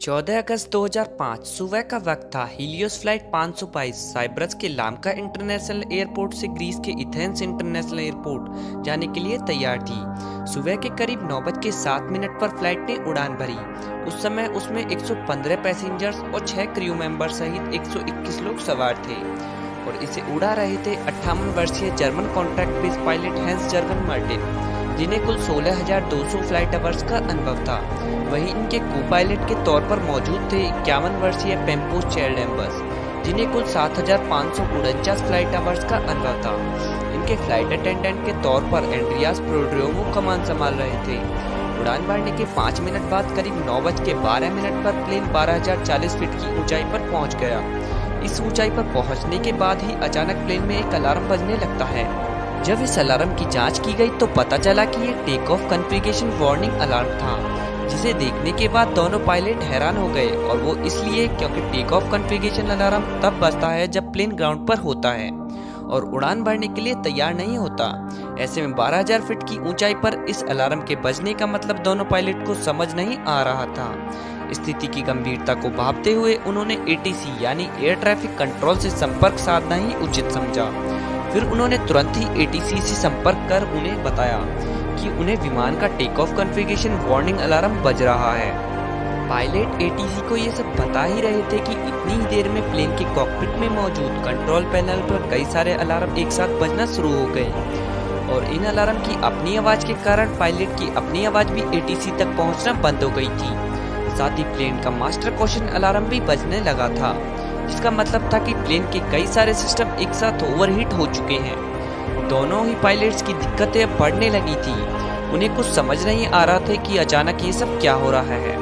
14 अगस्त 2005 सुबह का वक्त था। हीलियोस फ्लाइट 522 साइप्रस के लामका इंटरनेशनल एयरपोर्ट से ग्रीस के एथेंस इंटरनेशनल एयरपोर्ट जाने के लिए तैयार थी। सुबह के करीब 9:07 पर फ्लाइट ने उड़ान भरी। उस समय उसमें 115 पैसेंजर्स और 6 क्रू मेंबर सहित 121 लोग सवार थे और इसे उड़ा रहे थे 58 वर्षीय German contract based pilot Hans Jurgen Martin, जिन्हें कुल 16,200 फ्लाइट आवर्स का अनुभव था। वहीं इनके को पायलट के तौर पर मौजूद थे 51 वर्षीय पेम्पोस चेल्डेम्बस, जिन्हें कुल 7,549 फ्लाइट आवर्स का अनुभव था। इनके फ्लाइट अटेंडेंट के तौर पर एंड्रियास प्रोड्रोमो कमान संभाल रहे थे। उड़ान भरने के 5 मिनट बाद करीब 9:12 पर प्लेन 12,040 फीट की ऊंचाई पर पहुंच गया। इस ऊंचाई पर पहुंचने के बाद ही अचानक प्लेन में एक अलार्म बजने लगता है। जब इस अलार्म की जांच की गई तो पता चला कि ये take off configuration warning alarm था, जिसे देखने के बाद दोनों पायलट हैरान हो गए। और वो इसलिए क्योंकि टेक ऑफ कॉन्फ़िगरेशन अलार्म तब बजता है जब प्लेन ग्राउंड पर होता है और उड़ान भरने के लिए तैयार नहीं होता। ऐसे में 12,000 फीट की ऊंचाई पर इस अलार्म के बजने का मतलब दोनों पायलट को समझ नहीं आ रहा था। स्थिति की गंभीरता को भांपते हुए उन्होंने ATC यानी एयर ट्रैफिक कंट्रोल से संपर्क साधना ही उचित समझा। फिर उन्होंने तुरंत ही ATC से संपर्क कर उन्हें बताया कि उन्हें विमान का take off configuration warning alarm बज रहा है। पायलट ATC को ये सब बता ही रहे थे कि इतनी ही देर में प्लेन के कॉकपिट में मौजूद कंट्रोल पैनल पर कई सारे अलार्म एक साथ बजना शुरू हो गए और इन अलार्म की अपनी आवाज के कारण पायलट की अपनी आवाज भी ATC तक पहुंचना बंद हो गई थी। साथ ही प्लेन का मास्टर कॉशन अलार्म भी बजने लगा था, जिसका मतलब था कि प्लेन के कई सारे सिस्टम एक साथ ओवरहीट हो चुके हैं। दोनों ही पायलट्स की दिक्कतें अब बढ़ने लगी थी। उन्हें कुछ समझ नहीं आ रहा था कि अचानक ये सब क्या हो रहा है।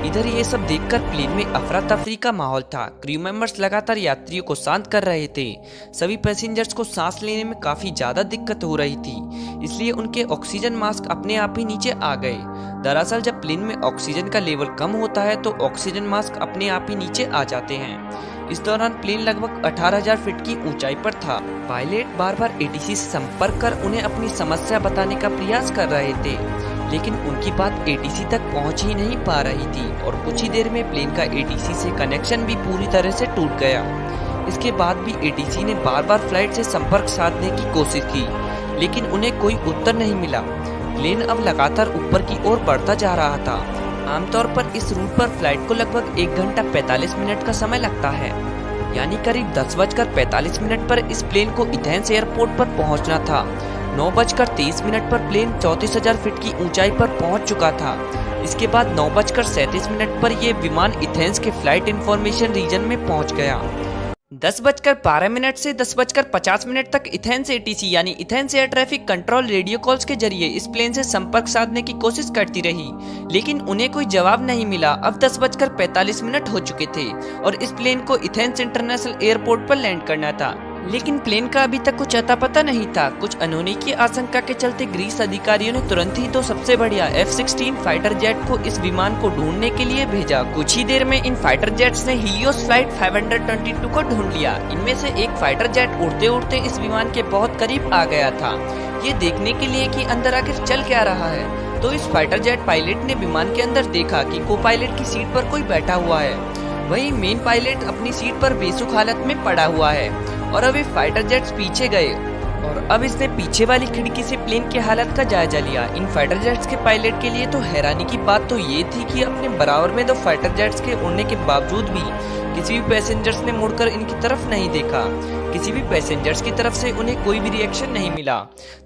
इधर ये सब देखकर प्लेन में अफरा तफरी का माहौल था। क्रू मेंबर्स लगातार यात्रियों को शांत कर रहे थे। सभी पैसेंजर्स को सांस लेने में काफी ज्यादा दिक्कत हो रही थी, इसलिए उनके ऑक्सीजन मास्क अपने आप ही नीचे आ गए। दरअसल जब प्लेन में ऑक्सीजन का लेवल कम होता है तो ऑक्सीजन मास्क अपने आप ही नीचे आ जाते हैं। इस दौरान प्लेन लगभग 18,000 फीट की ऊंचाई पर था। पायलट बार बार ATC से संपर्क कर उन्हें अपनी समस्या बताने का प्रयास कर रहे थे, लेकिन उनकी बात ATC तक पहुंच ही नहीं पा रही थी और कुछ ही देर में प्लेन का ATC से कनेक्शन भी पूरी तरह से टूट गया। इसके बाद भी ATC ने बार बार फ्लाइट से संपर्क साधने की कोशिश की, लेकिन उन्हें कोई उत्तर नहीं मिला। प्लेन अब लगातार ऊपर की ओर बढ़ता जा रहा था। आमतौर पर इस रूट पर फ्लाइट को लगभग 1 घंटा 45 मिनट का समय लगता है, यानी करीब 10:45 पर इस प्लेन को एथेंस एयरपोर्ट पर पहुंचना था। 9:30 पर प्लेन 34,000 फीट की ऊंचाई पर पहुंच चुका था। इसके बाद 9:37 पर यह विमान एथेंस के फ्लाइट इंफॉर्मेशन रीजन में पहुंच गया। 10:12 से 10:50 तक एथेंस ATC यानी Athens air traffic control radio calls के जरिए इस प्लेन से संपर्क साधने की कोशिश करती रही, लेकिन उन्हें कोई जवाब नहीं मिला। अब 10:45 हो चुके थे और इस प्लेन को एथेंस इंटरनेशनल एयरपोर्ट पर लैंड करना था, लेकिन प्लेन का अभी तक कुछ अता पता नहीं था। कुछ अनहोनी की आशंका के चलते ग्रीस अधिकारियों ने तुरंत ही 2 सबसे बढ़िया F-16 फाइटर जेट को इस विमान को ढूंढने के लिए भेजा। कुछ ही देर में इन फाइटर जेट्स ने हीलियोस फ्लाइट 522 को ढूंढ लिया। इनमें से एक फाइटर जेट उड़ते उड़ते इस विमान के बहुत करीब आ गया था, ये देखने के लिए कि अंदर आखिर चल क्या रहा है। तो इस फाइटर जेट पायलट ने विमान के अंदर देखा कि को पायलट की सीट पर कोई बैठा हुआ है, वहीं मेन पायलट अपनी सीट पर बेसुख हालत में पड़ा हुआ है। और अब ये फाइटर जेट्स पीछे गए और अब इसने पीछे वाली खिड़की से प्लेन की हालत का जायजा लिया। इन फाइटर जेट्स के पायलट के लिए तो हैरानी की बात तो ये थी कि अपने बराबर में 2 फाइटर जेट्स के उड़ने के बावजूद भी किसी भी पैसेंजर्स ने मुड़कर इनकी तरफ नहीं देखा। किसी भी पैसेंजर्स की तरफ से उन्हें कोई भी रिएक्शन नहीं मिला।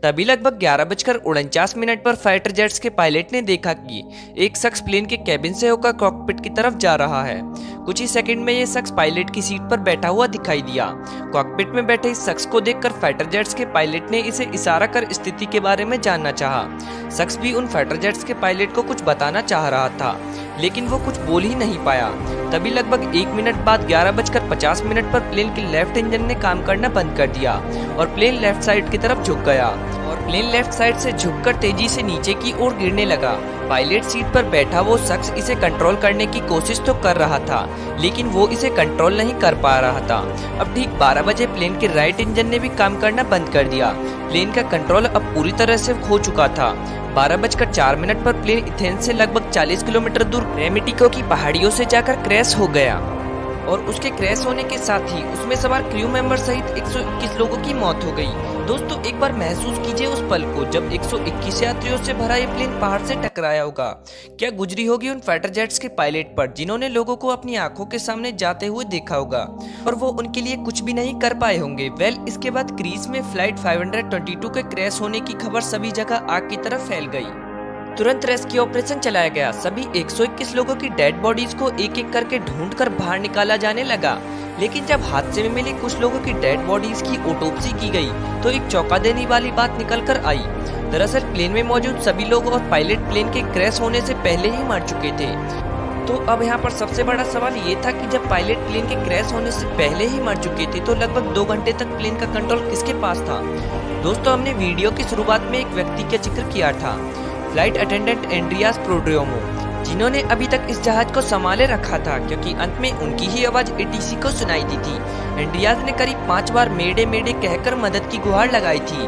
तभी लगभग 11:49 पर फाइटर जेट्स के पायलट ने देखा कि एक शख्स प्लेन के कैबिन से होकर कॉकपिट की तरफ जा रहा है। कुछ ही सेकंड में ये शख्स पायलट की सीट पर बैठा हुआ दिखाई दिया। कॉकपिट में बैठे इस शख्स को देखकर फाइटर जेट्स के पायलट ने इसे इशारा कर स्थिति के बारे में जानना चाहा। शख्स भी उन फाइटर जेट्स के पायलट को कुछ बताना चाह रहा था, लेकिन वो कुछ बोल ही नहीं पाया। तभी लगभग 1 मिनट बाद 11:50 पर प्लेन के लेफ्ट इंजन ने काम करना बंद कर दिया और प्लेन लेफ्ट साइड की तरफ झुक गया और प्लेन लेफ्ट साइड से झुककर तेजी से नीचे की ओर गिरने लगा। पायलट सीट पर बैठा वो शख्स इसे कंट्रोल करने की कोशिश तो कर रहा था, लेकिन वो इसे कंट्रोल नहीं कर पा रहा था। अब ठीक 12 बजे प्लेन के राइट इंजन ने भी काम करना बंद कर दिया। प्लेन का कंट्रोल अब पूरी तरह से खो चुका था। 12:04 पर प्लेन एथेंस से लगभग 40 किलोमीटर दूर रेमिटिको की पहाड़ियों से जाकर क्रैश हो गया और उसके क्रैश होने के साथ ही उसमें सवार क्रू मेंबर सहित 121 लोगों की मौत हो गई। दोस्तों, एक बार महसूस कीजिए उस पल को जब 121 यात्रियों से भरा ये प्लेन पहाड़ से टकराया होगा। क्या गुजरी होगी उन फाइटर जेट्स के पायलट पर जिन्होंने लोगों को अपनी आंखों के सामने जाते हुए देखा होगा और वो उनके लिए कुछ भी नहीं कर पाए होंगे। इसके बाद ग्रीस में फ्लाइट 522 के क्रैश होने की खबर सभी जगह आग की तरह फैल गई। तुरंत रेस्क्यू ऑपरेशन चलाया गया। सभी 121 लोगों की डेड बॉडीज को एक एक करके ढूंढकर बाहर निकाला जाने लगा। लेकिन जब हादसे में मिली कुछ लोगों की डेड बॉडीज की ऑटोप्सी की गई तो एक चौंका देने वाली बात निकल कर आई। दरअसल प्लेन में मौजूद सभी लोग और पायलट प्लेन के क्रैश होने से पहले ही मर चुके थे। तो अब यहाँ पर सबसे बड़ा सवाल ये था कि जब पायलट प्लेन के क्रैश होने से पहले ही मर चुके थे तो लगभग 2 घंटे तक प्लेन का कंट्रोल किसके पास था। दोस्तों, हमने वीडियो की शुरुआत में एक व्यक्ति का जिक्र किया था, फ्लाइट अटेंडेंट एंड्रियास प्रोड्रोमो, जिन्होंने अभी तक इस जहाज को संभाले रखा था क्योंकि अंत में उनकी ही आवाज एटीसी को सुनाई दी थी। एंड्रियास ने करीब 5 बार मेडे मेडे कहकर मदद की गुहार लगाई थी।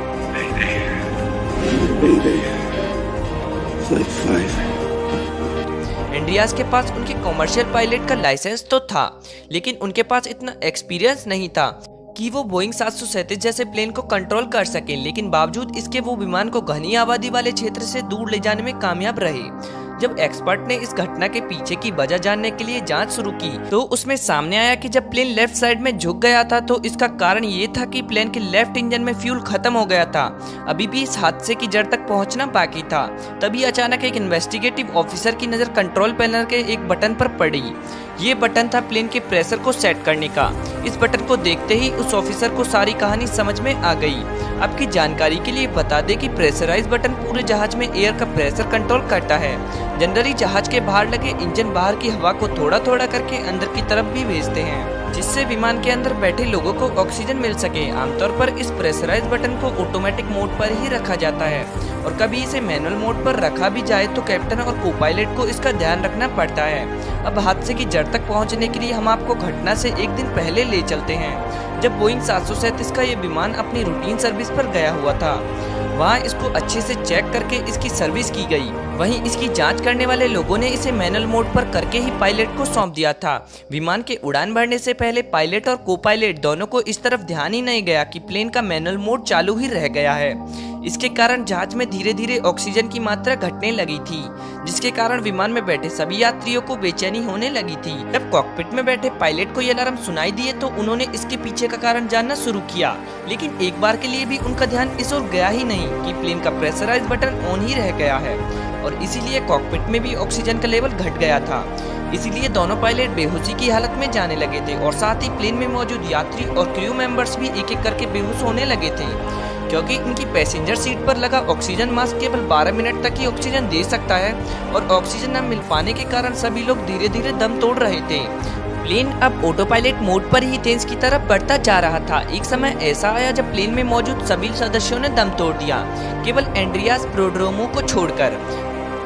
एंड्रियास के पास उनके कॉमर्शियल पायलट का लाइसेंस तो था, लेकिन उनके पास इतना एक्सपीरियंस नहीं था कि वो बोइंग 737 जैसे प्लेन को कंट्रोल कर सके। लेकिन बावजूद इसके वो विमान को घनी आबादी वाले क्षेत्र से दूर ले जाने में कामयाब रहे। जब एक्सपर्ट ने इस घटना के पीछे की वजह जानने के लिए जांच शुरू की तो उसमें सामने आया कि जब प्लेन लेफ्ट साइड में झुक गया था तो इसका कारण ये था कि प्लेन के लेफ्ट इंजन में फ्यूल खत्म हो गया था। अभी भी इस हादसे की जड़ तक पहुंचना बाकी था। तभी अचानक एक इन्वेस्टिगेटिव ऑफिसर की नजर कंट्रोल पैनल के एक बटन पर पड़ी। ये बटन था प्लेन के प्रेशर को सेट करने का। इस बटन को देखते ही उस ऑफिसर को सारी कहानी समझ में आ गई। आपकी जानकारी के लिए बता दें कि प्रेशराइज बटन पूरे जहाज में एयर का प्रेशर कंट्रोल करता है। जनरली जहाज के बाहर लगे इंजन बाहर की हवा को थोड़ा थोड़ा करके अंदर की तरफ भी भेजते हैं, जिससे विमान के अंदर बैठे लोगों को ऑक्सीजन मिल सके। आमतौर पर इस प्रेशराइज बटन को ऑटोमेटिक मोड पर ही रखा जाता है और कभी इसे मैनुअल मोड पर रखा भी जाए तो कैप्टन और को पायलट को इसका ध्यान रखना पड़ता है। अब हादसे की जड़ तक पहुंचने के लिए हम आपको घटना से एक दिन पहले ले चलते हैं, जब बोइंग 737 का ये विमान अपनी रूटीन सर्विस पर गया हुआ था। वहाँ इसको अच्छे से चेक करके इसकी सर्विस की गई। वहीं इसकी जांच करने वाले लोगों ने इसे मैनुअल मोड पर करके ही पायलट को सौंप दिया था। विमान के उड़ान भरने से पहले पायलट और को पायलट दोनों को इस तरफ ध्यान ही नहीं गया कि प्लेन का मैनुअल मोड चालू ही रह गया है। इसके कारण जहाज में धीरे धीरे ऑक्सीजन की मात्रा घटने लगी थी, जिसके कारण विमान में बैठे सभी यात्रियों को बेचैनी होने लगी थी। जब कॉकपिट में बैठे पायलट को ये अलार्म सुनाई दिए तो उन्होंने इसके पीछे का कारण जानना शुरू किया, लेकिन एक बार के लिए भी उनका ध्यान इस ओर गया ही नहीं कि प्लेन का प्रेशराइज बटन ऑन ही रह गया है और इसीलिए कॉकपिट में भी ऑक्सीजन का लेवल घट गया था। इसीलिए दोनों पायलट बेहोशी की हालत में जाने लगे थे और साथ ही प्लेन में मौजूद यात्री और क्रू मेंबर्स भी एक एक करके बेहोश होने लगे थे, क्योंकि इनकी पैसेंजर सीट पर लगा ऑक्सीजन मास्क केवल 12 मिनट तक ही ऑक्सीजन दे सकता है और ऑक्सीजन न मिल पाने के कारण सभी लोग धीरे धीरे दम तोड़ रहे थे। प्लेन अब ऑटो पायलट मोड पर ही एथेंस की तरफ बढ़ता जा रहा था। एक समय ऐसा आया जब प्लेन में मौजूद सभी सदस्यों ने दम तोड़ दिया, केवल एंड्रियास प्रोड्रोमो को छोड़कर।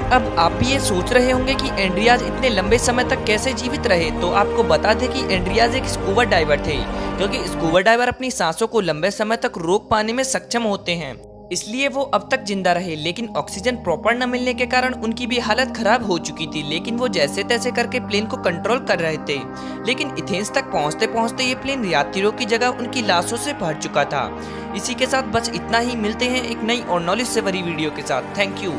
अब आप भी ये सोच रहे होंगे कि एंड्रियास इतने लंबे समय तक कैसे जीवित रहे, तो आपको बता दें कि एंड्रियास एक स्कूबा डाइवर थे, क्योंकि स्कूबा डाइवर अपनी सांसों को लंबे समय तक रोक पाने में सक्षम होते हैं, इसलिए वो अब तक जिंदा रहे। लेकिन ऑक्सीजन प्रॉपर न मिलने के कारण उनकी भी हालत खराब हो चुकी थी, लेकिन वो जैसे तैसे करके प्लेन को कंट्रोल कर रहे थे। लेकिन एथेंस तक पहुंचते पहुंचते ये प्लेन यात्रियों की जगह उनकी लाशों से भर चुका था। इसी के साथ बस इतना ही। मिलते हैं एक नई और नॉलेज से भरी वीडियो के साथ। Thank you.